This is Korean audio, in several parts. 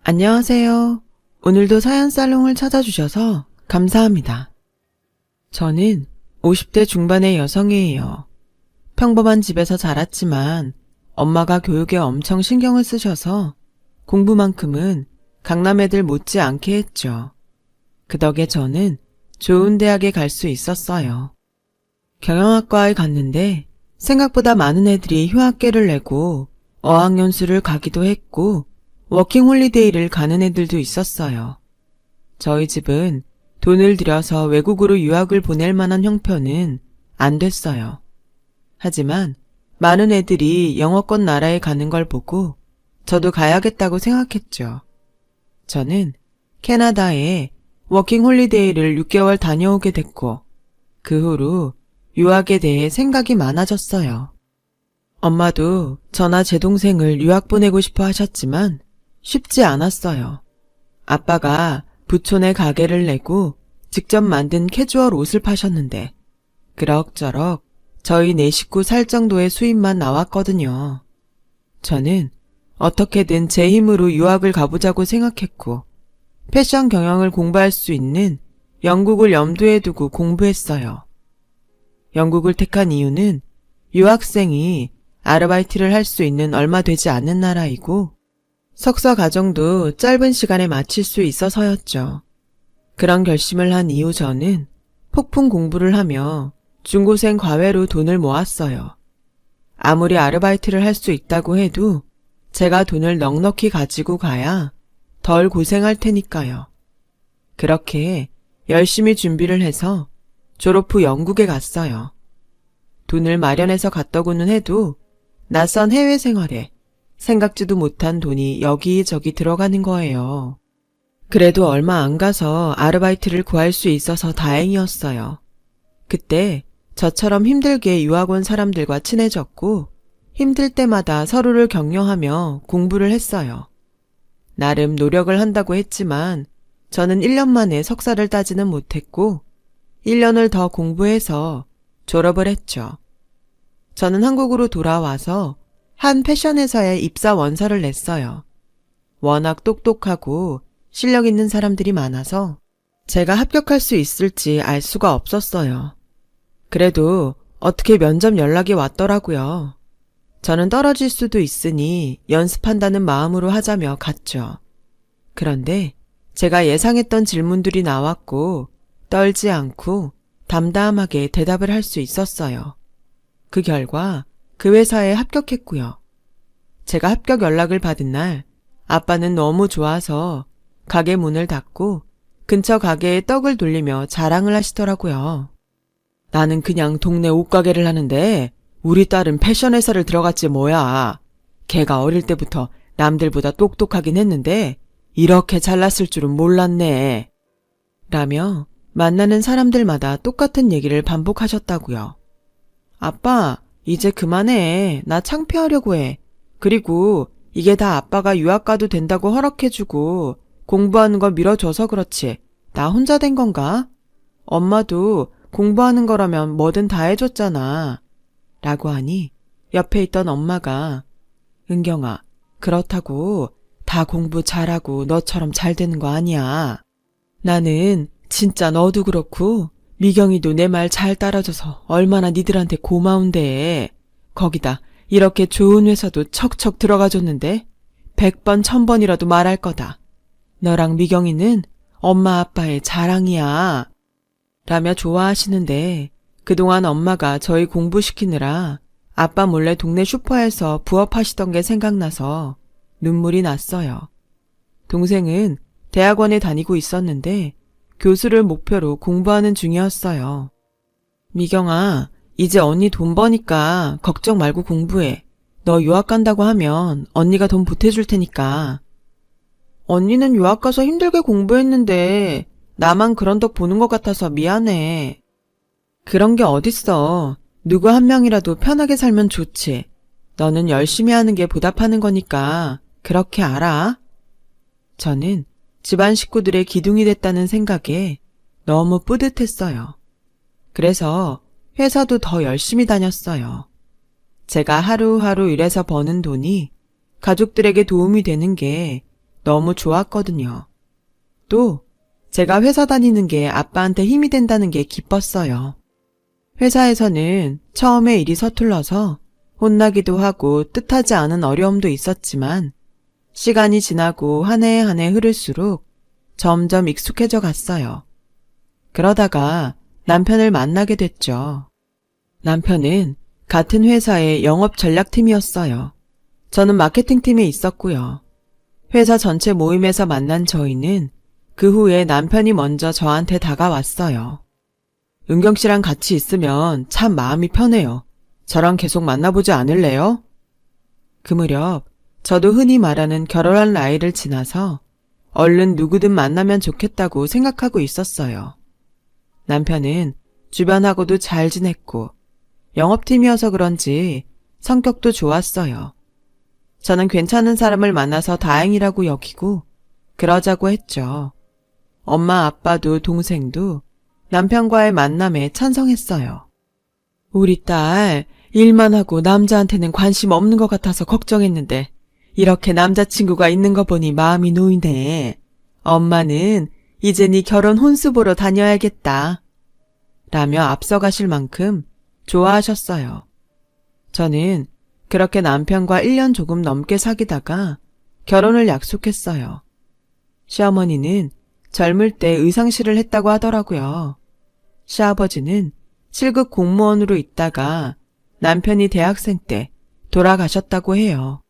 안녕하세요. 오늘도 사연살롱을 찾아주셔서 감사합니다. 저는 50대 중반의 여성이에요. 평범한 집에서 자랐지만 엄마가 교육에 엄청 신경을 쓰셔서 공부만큼은 강남 애들 못지않게 했죠. 그 덕에 저는 좋은 대학에 갈 수 있었어요. 경영학과에 갔는데 생각보다 많은 애들이 휴학계를 내고 어학연수를 가기도 했고 워킹홀리데이를 가는 애들도 있었어요. 저희 집은 돈을 들여서 외국으로 유학을 보낼 만한 형편은 안 됐어요. 하지만 많은 애들이 영어권 나라에 가는 걸 보고 저도 가야겠다고 생각했죠. 저는 캐나다에 워킹홀리데이를 6개월 다녀오게 됐고 그 후로 유학에 대해 생각이 많아졌어요. 엄마도 저나 제 동생을 유학 보내고 싶어 하셨지만 쉽지 않았어요. 아빠가 부촌에 가게를 내고 직접 만든 캐주얼 옷을 파셨는데 그럭저럭 저희 4식구 살 정도의 수입만 나왔거든요. 저는 어떻게든 제 힘으로 유학을 가보자고 생각했고 패션 경영을 공부할 수 있는 영국을 염두에 두고 공부했어요. 영국을 택한 이유는 유학생이 아르바이트를 할 수 있는 얼마 되지 않는 나라이고 석사 과정도 짧은 시간에 마칠 수 있어서였죠. 그런 결심을 한 이후 저는 폭풍 공부를 하며 중고생 과외로 돈을 모았어요. 아무리 아르바이트를 할 수 있다고 해도 제가 돈을 넉넉히 가지고 가야 덜 고생할 테니까요. 그렇게 열심히 준비를 해서 졸업 후 영국에 갔어요. 돈을 마련해서 갔더구는 해도 낯선 해외 생활에 생각지도 못한 돈이 여기저기 들어가는 거예요. 그래도 얼마 안 가서 아르바이트를 구할 수 있어서 다행이었어요. 그때 저처럼 힘들게 유학 온 사람들과 친해졌고 힘들 때마다 서로를 격려하며 공부를 했어요. 나름 노력을 한다고 했지만 저는 1년 만에 석사를 따지는 못했고 1년을 더 공부해서 졸업을 했죠. 저는 한국으로 돌아와서 한 패션 회사에 입사 원서를 냈어요. 워낙 똑똑하고 실력 있는 사람들이 많아서 제가 합격할 수 있을지 알 수가 없었어요. 그래도 어떻게 면접 연락이 왔더라고요. 저는 떨어질 수도 있으니 연습한다는 마음으로 하자며 갔죠. 그런데 제가 예상했던 질문들이 나왔고 떨지 않고 담담하게 대답을 할 수 있었어요. 그 결과 그 회사에 합격했고요. 제가 합격 연락을 받은 날 아빠는 너무 좋아서 가게 문을 닫고 근처 가게에 떡을 돌리며 자랑을 하시더라고요. 나는 그냥 동네 옷가게를 하는데 우리 딸은 패션 회사를 들어갔지 뭐야. 걔가 어릴 때부터 남들보다 똑똑하긴 했는데 이렇게 잘났을 줄은 몰랐네. 라며 만나는 사람들마다 똑같은 얘기를 반복하셨다고요. 아빠, 이제 그만해. 나 창피하려고 해. 그리고 이게 다 아빠가 유학 가도 된다고 허락해주고 공부하는 거 밀어줘서 그렇지. 나 혼자 된 건가? 엄마도 공부하는 거라면 뭐든 다 해줬잖아. 라고 하니 옆에 있던 엄마가 은경아, 그렇다고 다 공부 잘하고 너처럼 잘 되는 거 아니야. 나는 진짜 너도 그렇고 미경이도 내 말 잘 따라줘서 얼마나 니들한테 고마운데. 거기다 이렇게 좋은 회사도 척척 들어가줬는데 100번 1000번이라도 말할 거다. 너랑 미경이는 엄마 아빠의 자랑이야. 라며 좋아하시는데 그동안 엄마가 저희 공부시키느라 아빠 몰래 동네 슈퍼에서 부업하시던 게 생각나서 눈물이 났어요. 동생은 대학원에 다니고 있었는데 교수를 목표로 공부하는 중이었어요. 미경아, 이제 언니 돈 버니까 걱정 말고 공부해. 너 유학 간다고 하면 언니가 돈 보태줄 테니까. 언니는 유학 가서 힘들게 공부했는데 나만 그런 덕 보는 것 같아서 미안해. 그런 게 어딨어. 누구 한 명이라도 편하게 살면 좋지. 너는 열심히 하는 게 보답하는 거니까 그렇게 알아. 저는 집안 식구들의 기둥이 됐다는 생각에 너무 뿌듯했어요. 그래서 회사도 더 열심히 다녔어요. 제가 하루하루 일해서 버는 돈이 가족들에게 도움이 되는 게 너무 좋았거든요. 또 제가 회사 다니는 게 아빠한테 힘이 된다는 게 기뻤어요. 회사에서는 처음에 일이 서툴러서 혼나기도 하고 뜻하지 않은 어려움도 있었지만 시간이 지나고 한 해 한 해 흐를수록 점점 익숙해져 갔어요. 그러다가 남편을 만나게 됐죠. 남편은 같은 회사의 영업 전략팀이었어요. 저는 마케팅팀에 있었고요. 회사 전체 모임에서 만난 저희는 그 후에 남편이 먼저 저한테 다가왔어요. 은경 씨랑 같이 있으면 참 마음이 편해요. 저랑 계속 만나보지 않을래요? 그 무렵 저도 흔히 말하는 결혼할 나이를 지나서 얼른 누구든 만나면 좋겠다고 생각하고 있었어요. 남편은 주변하고도 잘 지냈고 영업팀이어서 그런지 성격도 좋았어요. 저는 괜찮은 사람을 만나서 다행이라고 여기고 그러자고 했죠. 엄마, 아빠도 동생도 남편과의 만남에 찬성했어요. 우리 딸 일만 하고 남자한테는 관심 없는 것 같아서 걱정했는데 이렇게 남자친구가 있는 거 보니 마음이 놓이네. 엄마는 이제 네 결혼 혼수 보러 다녀야겠다. 라며 앞서가실 만큼 좋아하셨어요. 저는 그렇게 남편과 1년 조금 넘게 사귀다가 결혼을 약속했어요. 시어머니는 젊을 때 의상실을 했다고 하더라고요. 시아버지는 7급 공무원으로 있다가 남편이 대학생 때 돌아가셨다고 해요.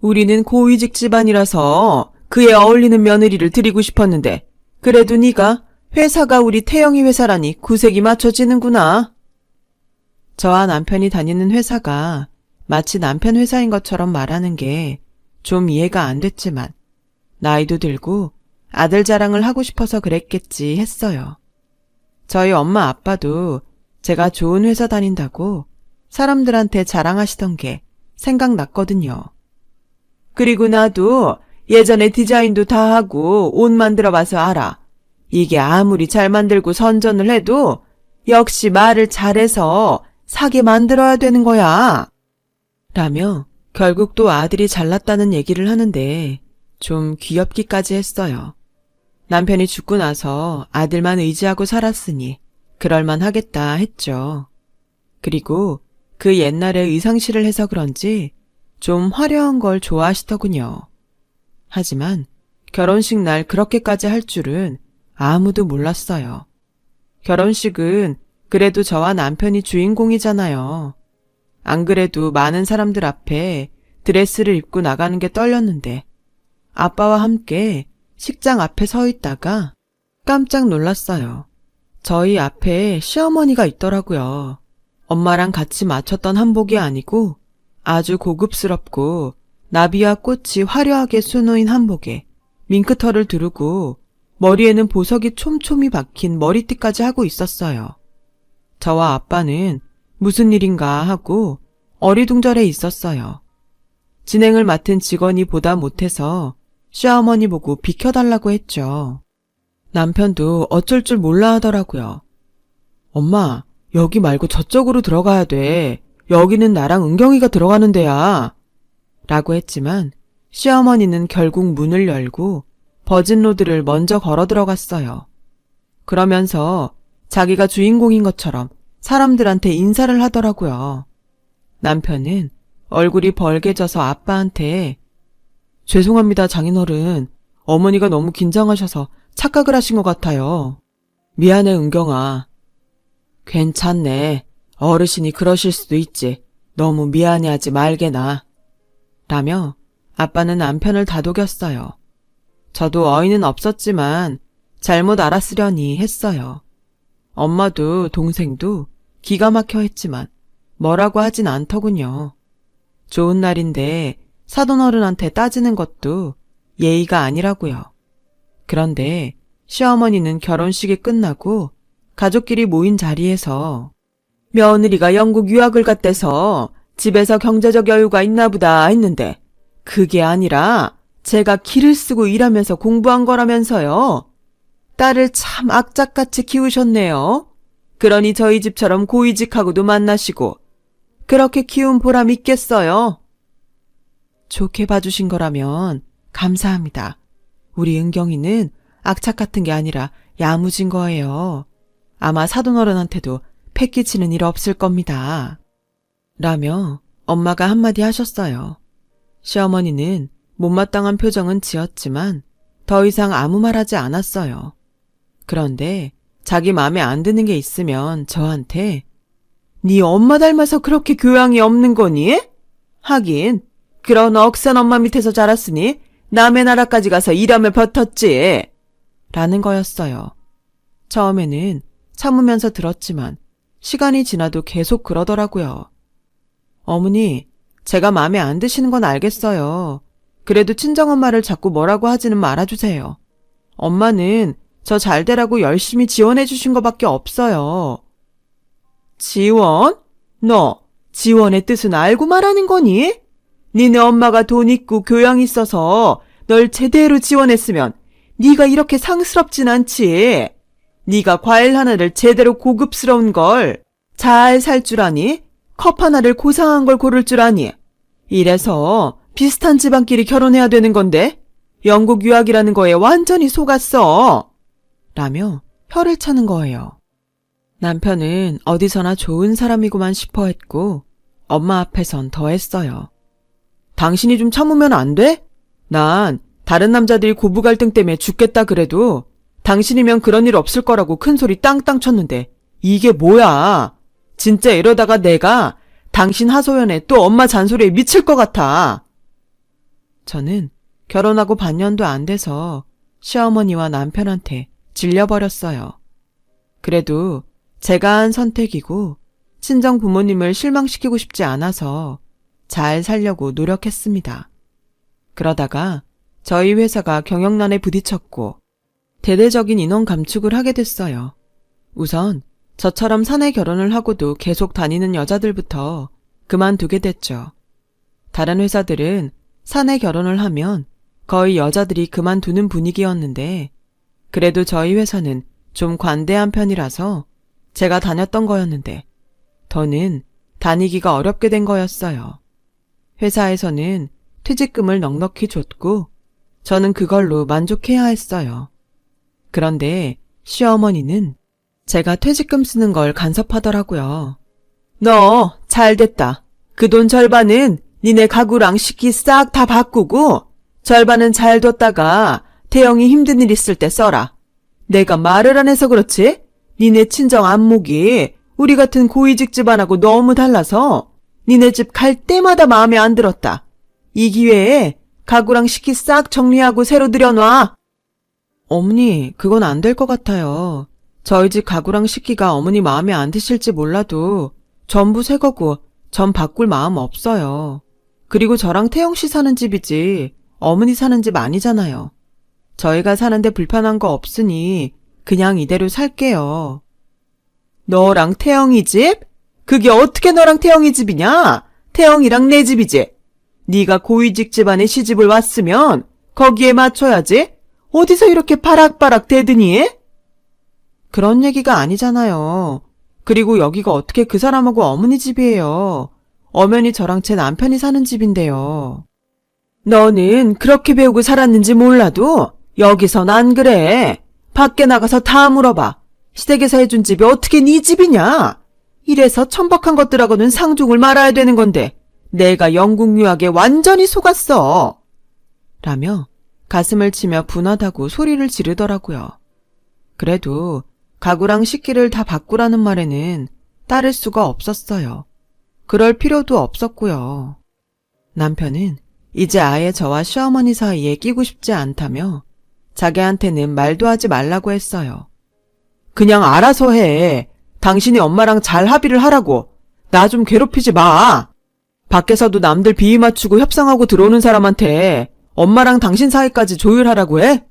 우리는 고위직 집안이라서 그에 어울리는 며느리를 드리고 싶었는데 그래도 네가 회사가 우리 태영이 회사라니 구색이 맞춰지는구나. 저와 남편이 다니는 회사가 마치 남편 회사인 것처럼 말하는 게 좀 이해가 안 됐지만 나이도 들고 아들 자랑을 하고 싶어서 그랬겠지 했어요. 저희 엄마 아빠도 제가 좋은 회사 다닌다고 사람들한테 자랑하시던 게 생각났거든요. 그리고 나도 예전에 디자인도 다 하고 옷 만들어 봐서 알아. 이게 아무리 잘 만들고 선전을 해도 역시 말을 잘해서 사게 만들어야 되는 거야. 라며 결국 또 아들이 잘났다는 얘기를 하는데 좀 귀엽기까지 했어요. 남편이 죽고 나서 아들만 의지하고 살았으니 그럴만 하겠다 했죠. 그리고 그 옛날에 의상실을 해서 그런지 좀 화려한 걸 좋아하시더군요. 하지만 결혼식 날 그렇게까지 할 줄은 아무도 몰랐어요. 결혼식은 그래도 저와 남편이 주인공이잖아요. 안 그래도 많은 사람들 앞에 드레스를 입고 나가는 게 떨렸는데 아빠와 함께 식장 앞에 서 있다가 깜짝 놀랐어요. 저희 앞에 시어머니가 있더라고요. 엄마랑 같이 맞췄던 한복이 아니고 아주 고급스럽고 나비와 꽃이 화려하게 수놓인 한복에 밍크털을 두르고 머리에는 보석이 촘촘히 박힌 머리띠까지 하고 있었어요. 저와 아빠는 무슨 일인가 하고 어리둥절해 있었어요. 진행을 맡은 직원이 보다 못해서 시어머니 보고 비켜달라고 했죠. 남편도 어쩔 줄 몰라 하더라고요. 엄마, 여기 말고 저쪽으로 들어가야 돼. 여기는 나랑 은경이가 들어가는 데야. 라고 했지만 시어머니는 결국 문을 열고 버진로드를 먼저 걸어 들어갔어요. 그러면서 자기가 주인공인 것처럼 사람들한테 인사를 하더라고요. 남편은 얼굴이 벌개져서 아빠한테 죄송합니다, 장인어른. 어머니가 너무 긴장하셔서 착각을 하신 것 같아요. 미안해, 은경아. 괜찮네. 어르신이 그러실 수도 있지. 너무 미안해하지 말게나. 라며 아빠는 남편을 다독였어요. 저도 어이는 없었지만 잘못 알았으려니 했어요. 엄마도 동생도 기가 막혀 했지만 뭐라고 하진 않더군요. 좋은 날인데 사돈어른한테 따지는 것도 예의가 아니라고요. 그런데 시어머니는 결혼식이 끝나고 가족끼리 모인 자리에서 며느리가 영국 유학을 갔대서 집에서 경제적 여유가 있나 보다 했는데 그게 아니라 제가 기를 쓰고 일하면서 공부한 거라면서요. 딸을 참 악착같이 키우셨네요. 그러니 저희 집처럼 고위직하고도 만나시고 그렇게 키운 보람 있겠어요. 좋게 봐주신 거라면 감사합니다. 우리 은경이는 악착 같은 게 아니라 야무진 거예요. 아마 사돈어른한테도 패기치는 일 없을 겁니다. 라며 엄마가 한마디 하셨어요. 시어머니는 못마땅한 표정은 지었지만 더 이상 아무 말 하지 않았어요. 그런데 자기 마음에 안 드는 게 있으면 저한테 네 엄마 닮아서 그렇게 교양이 없는 거니? 하긴 그런 억센 엄마 밑에서 자랐으니 남의 나라까지 가서 일하며 버텼지. 라는 거였어요. 처음에는 참으면서 들었지만 시간이 지나도 계속 그러더라고요. 어머니, 제가 마음에 안 드시는 건 알겠어요. 그래도 친정엄마를 자꾸 뭐라고 하지는 말아주세요. 엄마는 저 잘 되라고 열심히 지원해 주신 거밖에 없어요. 지원? 너 지원의 뜻은 알고 말하는 거니? 니네 엄마가 돈 있고 교양 있어서 널 제대로 지원했으면 네가 이렇게 상스럽진 않지. 네가 과일 하나를 제대로 고급스러운 걸 잘 살 줄 아니? 컵 하나를 고상한 걸 고를 줄 아니? 이래서 비슷한 집안끼리 결혼해야 되는 건데 영국 유학이라는 거에 완전히 속았어. 라며 혀를 차는 거예요. 남편은 어디서나 좋은 사람이구만 싶어 했고 엄마 앞에선 더 했어요. 당신이 좀 참으면 안 돼? 난 다른 남자들이 고부 갈등 때문에 죽겠다 그래도 당신이면 그런 일 없을 거라고 큰 소리 땅땅 쳤는데 이게 뭐야? 진짜 이러다가 내가 당신 하소연에 또 엄마 잔소리에 미칠 것 같아. 저는 결혼하고 반년도 안 돼서 시어머니와 남편한테 질려버렸어요. 그래도 제가 한 선택이고 친정 부모님을 실망시키고 싶지 않아서 잘 살려고 노력했습니다. 그러다가 저희 회사가 경영난에 부딪혔고 대대적인 인원 감축을 하게 됐어요. 우선 저처럼 사내 결혼을 하고도 계속 다니는 여자들부터 그만두게 됐죠. 다른 회사들은 사내 결혼을 하면 거의 여자들이 그만두는 분위기였는데 그래도 저희 회사는 좀 관대한 편이라서 제가 다녔던 거였는데 더는 다니기가 어렵게 된 거였어요. 회사에서는 퇴직금을 넉넉히 줬고 저는 그걸로 만족해야 했어요. 그런데 시어머니는 제가 퇴직금 쓰는 걸 간섭하더라고요. 너 잘됐다. 그 돈 절반은 니네 가구랑 식기 싹 다 바꾸고 절반은 잘 뒀다가 태영이 힘든 일 있을 때 써라. 내가 말을 안 해서 그렇지? 니네 친정 안목이 우리 같은 고위직 집안하고 너무 달라서 니네 집 갈 때마다 마음에 안 들었다. 이 기회에 가구랑 식기 싹 정리하고 새로 들여놔. 어머니, 그건 안 될 것 같아요. 저희 집 가구랑 식기가 어머니 마음에 안 드실지 몰라도 전부 새 거고 전 바꿀 마음 없어요. 그리고 저랑 태영 씨 사는 집이지 어머니 사는 집 아니잖아요. 저희가 사는데 불편한 거 없으니 그냥 이대로 살게요. 너랑 태영이 집? 그게 어떻게 너랑 태영이 집이냐? 태영이랑 내 집이지. 네가 고위직 집안에 시집을 왔으면 거기에 맞춰야지. 어디서 이렇게 바락바락 대드니? 그런 얘기가 아니잖아요. 그리고 여기가 어떻게 그 사람하고 어머니 집이에요. 엄연히 저랑 제 남편이 사는 집인데요. 너는 그렇게 배우고 살았는지 몰라도 여기선 안 그래. 밖에 나가서 다 물어봐. 시댁에서 해준 집이 어떻게 네 집이냐? 이래서 천박한 것들하고는 상종을 말아야 되는 건데 내가 영국 유학에 완전히 속았어. 라며 가슴을 치며 분하다고 소리를 지르더라고요. 그래도 가구랑 식기를 다 바꾸라는 말에는 따를 수가 없었어요. 그럴 필요도 없었고요. 남편은 이제 아예 저와 시어머니 사이에 끼고 싶지 않다며 자기한테는 말도 하지 말라고 했어요. 그냥 알아서 해. 당신이 엄마랑 잘 합의를 하라고. 나 좀 괴롭히지 마. 밖에서도 남들 비위 맞추고 협상하고 들어오는 사람한테 엄마랑 당신 사이까지 조율하라고 해?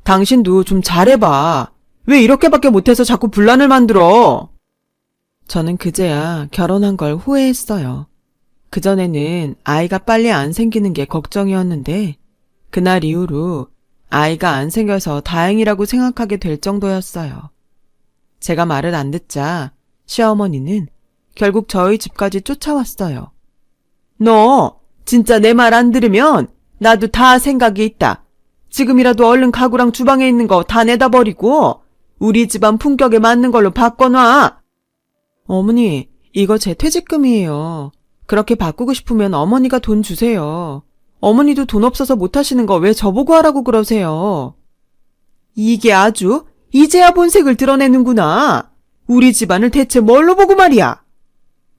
당신도 좀 잘해봐. 왜 이렇게밖에 못해서 자꾸 분란을 만들어? 저는 그제야 결혼한 걸 후회했어요. 그전에는 아이가 빨리 안 생기는 게 걱정이었는데 그날 이후로 아이가 안 생겨서 다행이라고 생각하게 될 정도였어요. 제가 말을 안 듣자 시어머니는 결국 저희 집까지 쫓아왔어요. 너 진짜 내 말 안 들으면 나도 다 생각이 있다. 지금이라도 얼른 가구랑 주방에 있는 거 다 내다 버리고 우리 집안 품격에 맞는 걸로 바꿔놔. 어머니, 이거 제 퇴직금이에요. 그렇게 바꾸고 싶으면 어머니가 돈 주세요. 어머니도 돈 없어서 못하시는 거 왜 저보고 하라고 그러세요? 이게 아주 이제야 본색을 드러내는구나. 우리 집안을 대체 뭘로 보고 말이야.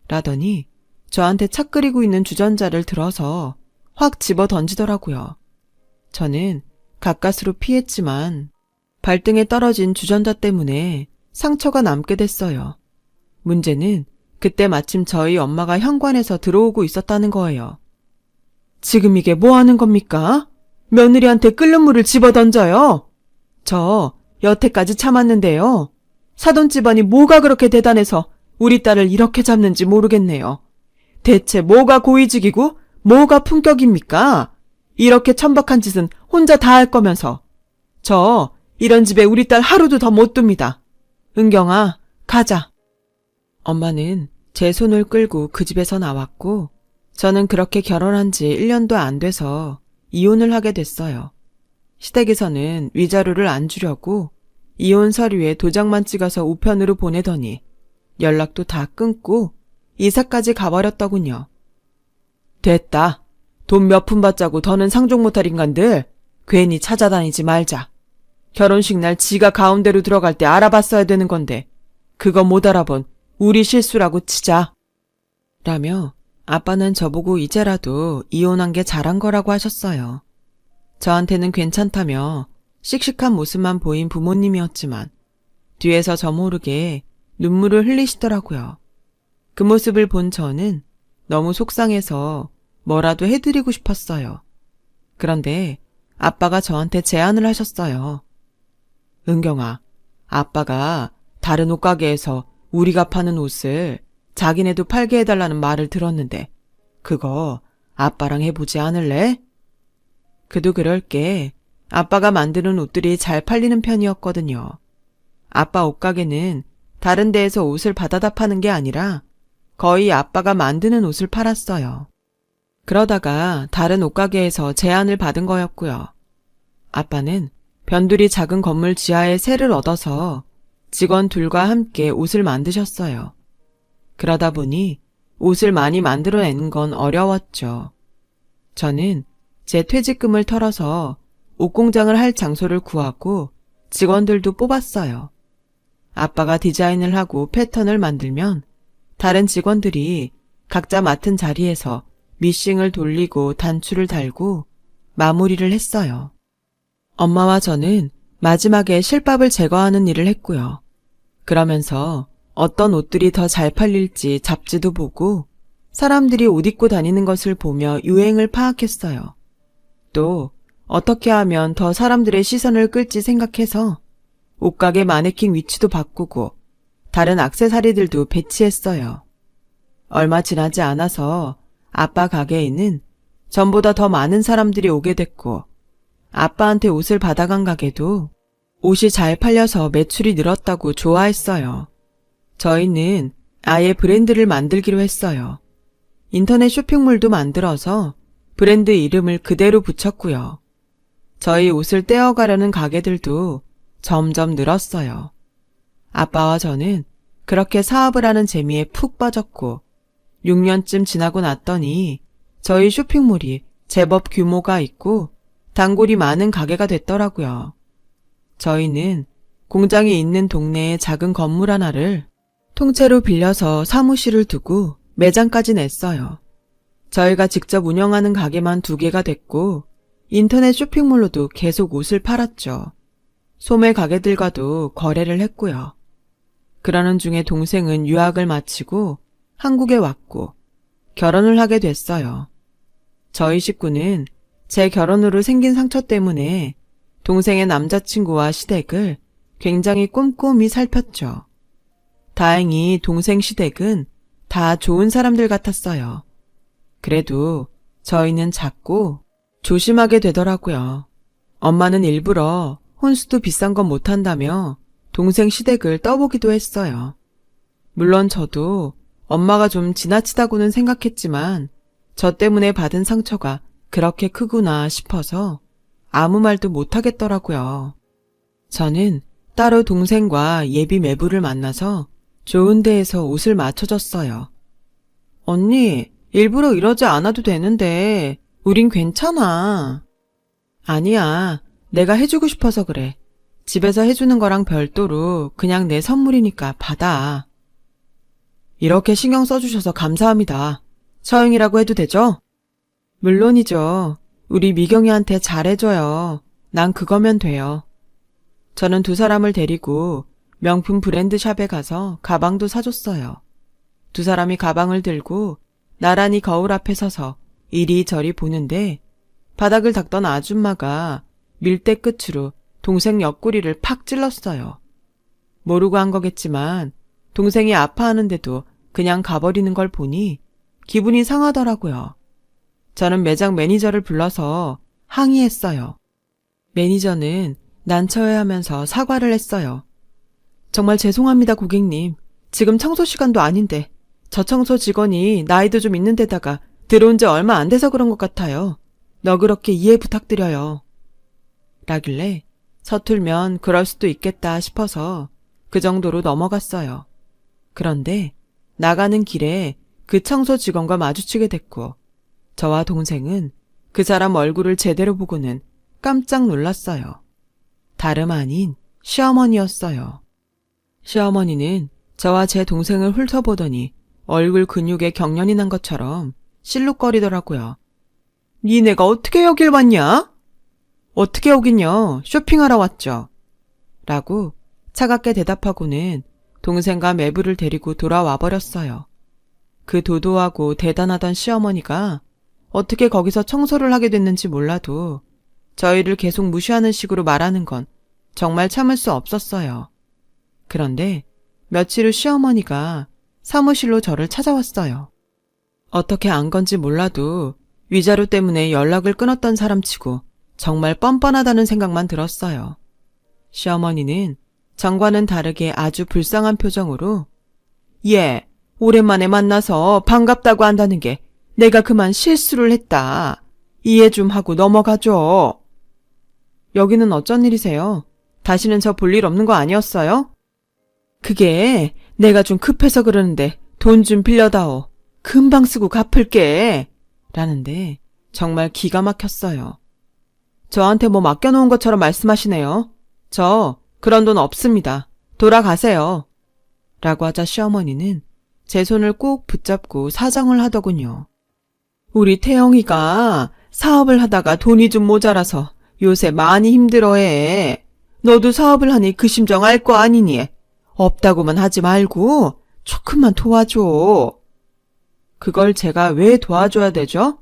라더니 저한테 차 끓이고 있는 주전자를 들어서 확 집어 던지더라고요. 저는 가까스로 피했지만 발등에 떨어진 주전자 때문에 상처가 남게 됐어요. 문제는 그때 마침 저희 엄마가 현관에서 들어오고 있었다는 거예요. 지금 이게 뭐 하는 겁니까? 며느리한테 끓는 물을 집어 던져요. 저 여태까지 참았는데요. 사돈 집안이 뭐가 그렇게 대단해서 우리 딸을 이렇게 잡는지 모르겠네요. 대체 뭐가 고위직이고 뭐가 품격입니까? 이렇게 천박한 짓은 혼자 다 할 거면서. 저 이런 집에 우리 딸 하루도 더 못 둡니다. 은경아, 가자. 엄마는 제 손을 끌고 그 집에서 나왔고 저는 그렇게 결혼한 지 1년도 안 돼서 이혼을 하게 됐어요. 시댁에서는 위자료를 안 주려고 이혼 서류에 도장만 찍어서 우편으로 보내더니 연락도 다 끊고 이사까지 가버렸더군요. 됐다. 돈 몇 푼 받자고 더는 상종 못할 인간들 괜히 찾아다니지 말자. 결혼식 날 지가 가운데로 들어갈 때 알아봤어야 되는 건데 그거 못 알아본 우리 실수라고 치자. 라며 아빠는 저보고 이제라도 이혼한 게 잘한 거라고 하셨어요. 저한테는 괜찮다며 씩씩한 모습만 보인 부모님이었지만 뒤에서 저 모르게 눈물을 흘리시더라고요. 그 모습을 본 저는 너무 속상해서 뭐라도 해드리고 싶었어요. 그런데 아빠가 저한테 제안을 하셨어요. 은경아, 아빠가 다른 옷가게에서 우리가 파는 옷을 자기네도 팔게 해달라는 말을 들었는데 그거 아빠랑 해보지 않을래? 그도 그럴 게 아빠가 만드는 옷들이 잘 팔리는 편이었거든요. 아빠 옷가게는 다른 데에서 옷을 받아다 파는 게 아니라 거의 아빠가 만드는 옷을 팔았어요. 그러다가 다른 옷가게에서 제안을 받은 거였고요. 아빠는 변두리 작은 건물 지하에 세를 얻어서 직원 둘과 함께 옷을 만드셨어요. 그러다 보니 옷을 많이 만들어내는 건 어려웠죠. 저는 제 퇴직금을 털어서 옷공장을 할 장소를 구하고 직원들도 뽑았어요. 아빠가 디자인을 하고 패턴을 만들면 다른 직원들이 각자 맡은 자리에서 미싱을 돌리고 단추를 달고 마무리를 했어요. 엄마와 저는 마지막에 실밥을 제거하는 일을 했고요. 그러면서 어떤 옷들이 더 잘 팔릴지 잡지도 보고 사람들이 옷 입고 다니는 것을 보며 유행을 파악했어요. 또 어떻게 하면 더 사람들의 시선을 끌지 생각해서 옷가게 마네킹 위치도 바꾸고 다른 액세서리들도 배치했어요. 얼마 지나지 않아서 아빠 가게에는 전보다 더 많은 사람들이 오게 됐고 아빠한테 옷을 받아간 가게도 옷이 잘 팔려서 매출이 늘었다고 좋아했어요. 저희는 아예 브랜드를 만들기로 했어요. 인터넷 쇼핑몰도 만들어서 브랜드 이름을 그대로 붙였고요. 저희 옷을 떼어가려는 가게들도 점점 늘었어요. 아빠와 저는 그렇게 사업을 하는 재미에 푹 빠졌고 6년쯤 지나고 났더니 저희 쇼핑몰이 제법 규모가 있고 단골이 많은 가게가 됐더라고요. 저희는 공장이 있는 동네의 작은 건물 하나를 통째로 빌려서 사무실을 두고 매장까지 냈어요. 저희가 직접 운영하는 가게만 2개가 됐고 인터넷 쇼핑몰로도 계속 옷을 팔았죠. 소매 가게들과도 거래를 했고요. 그러는 중에 동생은 유학을 마치고 한국에 왔고 결혼을 하게 됐어요. 저희 식구는 제 결혼으로 생긴 상처 때문에 동생의 남자친구와 시댁을 굉장히 꼼꼼히 살폈죠. 다행히 동생 시댁은 다 좋은 사람들 같았어요. 그래도 저희는 자꾸 조심하게 되더라고요. 엄마는 일부러 혼수도 비싼 건 못한다며 동생 시댁을 떠보기도 했어요. 물론 저도 엄마가 좀 지나치다고는 생각했지만 저 때문에 받은 상처가 그렇게 크구나 싶어서 아무 말도 못하겠더라고요. 저는 따로 동생과 예비 매부를 만나서 좋은 데에서 옷을 맞춰줬어요. 언니, 일부러 이러지 않아도 되는데 우린 괜찮아. 아니야, 내가 해주고 싶어서 그래. 집에서 해주는 거랑 별도로 그냥 내 선물이니까 받아. 이렇게 신경 써주셔서 감사합니다. 처형이라고 해도 되죠? 물론이죠. 우리 미경이한테 잘해줘요. 난 그거면 돼요. 저는 두 사람을 데리고 명품 브랜드 샵에 가서 가방도 사줬어요. 두 사람이 가방을 들고 나란히 거울 앞에 서서 이리저리 보는데 바닥을 닦던 아줌마가 밀대 끝으로 동생 옆구리를 팍 찔렀어요. 모르고 한 거겠지만 동생이 아파하는데도 그냥 가버리는 걸 보니 기분이 상하더라고요. 저는 매장 매니저를 불러서 항의했어요. 매니저는 난처해하면서 사과를 했어요. 정말 죄송합니다, 고객님. 지금 청소 시간도 아닌데 저 청소 직원이 나이도 좀 있는 데다가 들어온 지 얼마 안 돼서 그런 것 같아요. 너그럽게 이해 부탁드려요. 라길래 서툴면 그럴 수도 있겠다 싶어서 그 정도로 넘어갔어요. 그런데 나가는 길에 그 청소 직원과 마주치게 됐고 저와 동생은 그 사람 얼굴을 제대로 보고는 깜짝 놀랐어요. 다름 아닌 시어머니였어요. 시어머니는 저와 제 동생을 훑어보더니 얼굴 근육에 경련이 난 것처럼 실룩거리더라고요. 니네가 어떻게 여길 왔냐? 어떻게 오긴요? 쇼핑하러 왔죠. 라고 차갑게 대답하고는 동생과 매부를 데리고 돌아와 버렸어요. 그 도도하고 대단하던 시어머니가 어떻게 거기서 청소를 하게 됐는지 몰라도 저희를 계속 무시하는 식으로 말하는 건 정말 참을 수 없었어요. 그런데 며칠 후 시어머니가 사무실로 저를 찾아왔어요. 어떻게 안 건지 몰라도 위자료 때문에 연락을 끊었던 사람치고 정말 뻔뻔하다는 생각만 들었어요. 시어머니는 전과는 다르게 아주 불쌍한 표정으로 예, 오랜만에 만나서 반갑다고 한다는 게 내가 그만 실수를 했다. 이해 좀 하고 넘어가죠. 여기는 어쩐 일이세요? 다시는 저 볼 일 없는 거 아니었어요? 그게 내가 좀 급해서 그러는데 돈 좀 빌려다오. 금방 쓰고 갚을게. 라는데 정말 기가 막혔어요. 저한테 뭐 맡겨놓은 것처럼 말씀하시네요. 저 그런 돈 없습니다. 돌아가세요. 라고 하자 시어머니는 제 손을 꼭 붙잡고 사정을 하더군요. 우리 태영이가 사업을 하다가 돈이 좀 모자라서 요새 많이 힘들어해. 너도 사업을 하니 그 심정 알 거 아니니? 없다고만 하지 말고 조금만 도와줘. 그걸 제가 왜 도와줘야 되죠?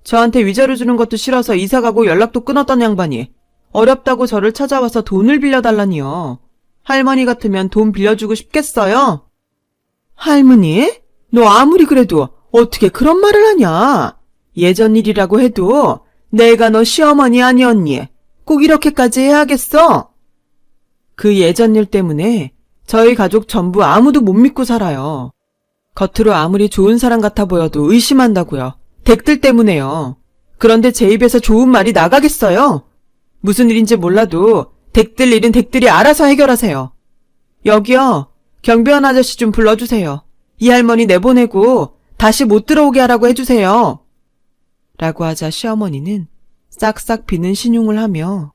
저한테 위자료 주는 것도 싫어서 이사가고 연락도 끊었던 양반이 어렵다고 저를 찾아와서 돈을 빌려달라니요. 할머니 같으면 돈 빌려주고 싶겠어요? 할머니? 너 아무리 그래도 어떻게 그런 말을 하냐? 예전 일이라고 해도 내가 너 시어머니 아니었니? 꼭 이렇게까지 해야겠어? 그 예전 일 때문에 저희 가족 전부 아무도 못 믿고 살아요. 겉으로 아무리 좋은 사람 같아 보여도 의심한다고요. 댁들 때문에요. 그런데 제 입에서 좋은 말이 나가겠어요? 무슨 일인지 몰라도 댁들 일은 댁들이 알아서 해결하세요. 여기요. 경비원 아저씨 좀 불러주세요. 이 할머니 내보내고 다시 못 들어오게 하라고 해주세요. 라고 하자 시어머니는 싹싹 비는 신용을 하며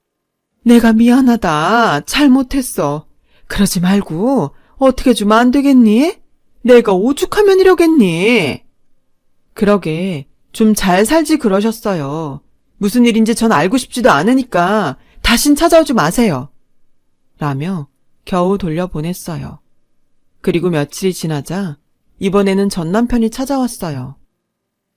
내가 미안하다. 잘못했어. 그러지 말고 어떻게 좀 안 되겠니? 내가 오죽하면 이러겠니? 그러게 좀 잘 살지 그러셨어요. 무슨 일인지 전 알고 싶지도 않으니까 다신 찾아오지 마세요. 라며 겨우 돌려보냈어요. 그리고 며칠이 지나자 이번에는 전 남편이 찾아왔어요.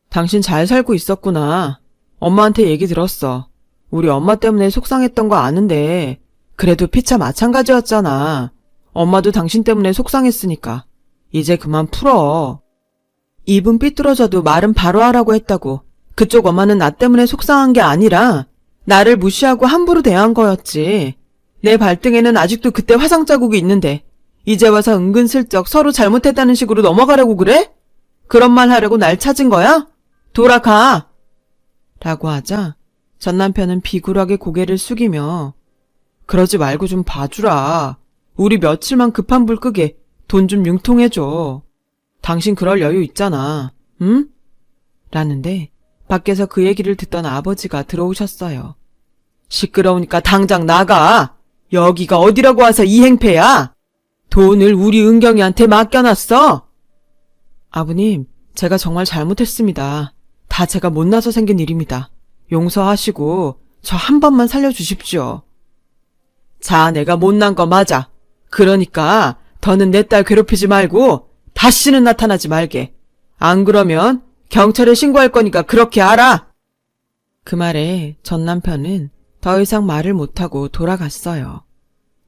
당신 잘 살고 있었구나. 엄마한테 얘기 들었어. 우리 엄마 때문에 속상했던 거 아는데 그래도 피차 마찬가지였잖아. 엄마도 당신 때문에 속상했으니까 이제 그만 풀어. 입은 삐뚤어져도 말은 바로 하라고 했다고. 그쪽 엄마는 나 때문에 속상한 게 아니라 나를 무시하고 함부로 대한 거였지. 내 발등에는 아직도 그때 화상 자국이 있는데 이제 와서 은근슬쩍 서로 잘못했다는 식으로 넘어가려고 그래? 그런 말 하려고 날 찾은 거야? 돌아가! 라고 하자 전 남편은 비굴하게 고개를 숙이며 그러지 말고 좀 봐주라. 우리 며칠만 급한 불 끄게 돈 좀 융통해줘. 당신 그럴 여유 있잖아. 응? 라는데 밖에서 그 얘기를 듣던 아버지가 들어오셨어요. 시끄러우니까 당장 나가. 여기가 어디라고 와서 이 행패야? 돈을 우리 은경이한테 맡겨놨어. 아버님, 제가 정말 잘못했습니다. 다 제가 못나서 생긴 일입니다. 용서하시고 저 한 번만 살려주십시오. 자, 내가 못난 거 맞아. 그러니까 더는 내 딸 괴롭히지 말고 다시는 나타나지 말게. 안 그러면 경찰에 신고할 거니까 그렇게 알아. 그 말에 전 남편은 더 이상 말을 못하고 돌아갔어요.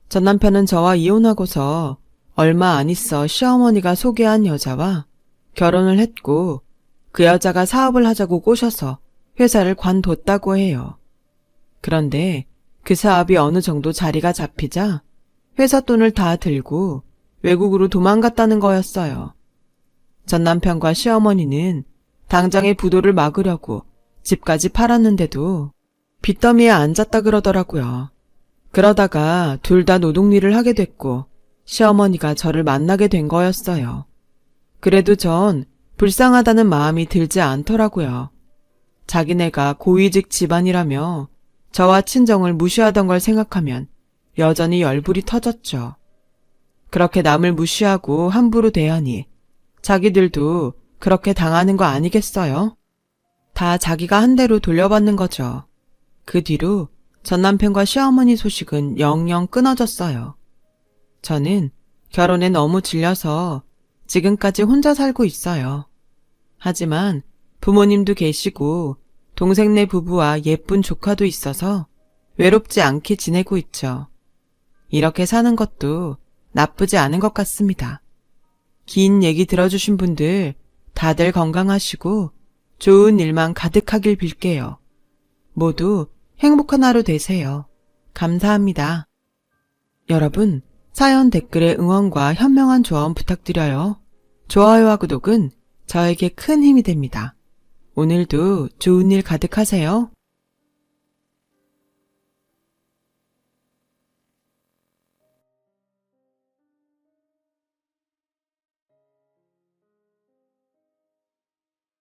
전 남편은 저와 이혼하고서 얼마 안 있어 시어머니가 소개한 여자와 결혼을 했고 그 여자가 사업을 하자고 꼬셔서 회사를 관뒀다고 해요. 그런데 그 사업이 어느 정도 자리가 잡히자 회사 돈을 다 들고 외국으로 도망갔다는 거였어요. 전 남편과 시어머니는 당장의 부도를 막으려고 집까지 팔았는데도 빚더미에 앉았다 그러더라고요. 그러다가 둘 다 노동일을 하게 됐고 시어머니가 저를 만나게 된 거였어요. 그래도 전 불쌍하다는 마음이 들지 않더라고요. 자기네가 고위직 집안이라며 저와 친정을 무시하던 걸 생각하면 여전히 열불이 터졌죠. 그렇게 남을 무시하고 함부로 대하니 자기들도 그렇게 당하는 거 아니겠어요? 다 자기가 한 대로 돌려받는 거죠. 그 뒤로 전 남편과 시어머니 소식은 영영 끊어졌어요. 저는 결혼에 너무 질려서 지금까지 혼자 살고 있어요. 하지만 부모님도 계시고 동생네 부부와 예쁜 조카도 있어서 외롭지 않게 지내고 있죠. 이렇게 사는 것도 나쁘지 않은 것 같습니다. 긴 얘기 들어주신 분들 다들 건강하시고 좋은 일만 가득하길 빌게요. 모두 행복한 하루 되세요. 감사합니다. 여러분, 사연 댓글에 응원과 현명한 조언 부탁드려요. 좋아요와 구독은 저에게 큰 힘이 됩니다. 오늘도 좋은 일 가득하세요.